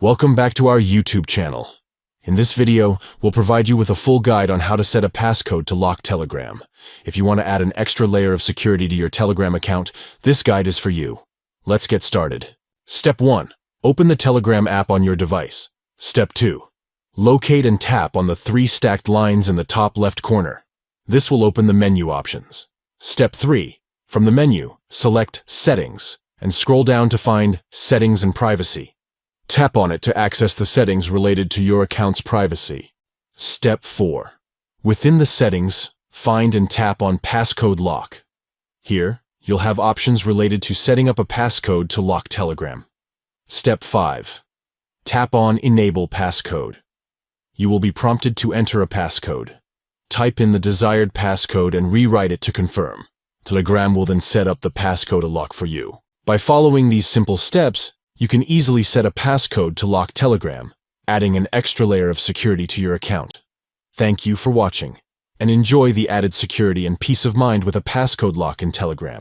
Welcome back to our YouTube channel. In this video, we'll provide you with a full guide on how to set a passcode to lock Telegram. If you want to add an extra layer of security to your Telegram account, this guide is for you. Let's get started. Step 1. Open the Telegram app on your device. Step 2. Locate and tap on the 3 stacked lines in the top left corner. This will open the menu options. Step 3. From the menu, select Settings and scroll down to find Settings and Privacy. Tap on it to access the settings related to your account's privacy. Step 4. Within the settings, find and tap on Passcode Lock. Here, you'll have options related to setting up a passcode to lock Telegram. Step 5. Tap on Enable Passcode. You will be prompted to enter a passcode. Type in the desired passcode and rewrite it to confirm. Telegram will then set up the passcode lock for you. By following these simple steps, you can easily set a passcode to lock Telegram, adding an extra layer of security to your account. Thank you for watching, and enjoy the added security and peace of mind with a passcode lock in Telegram.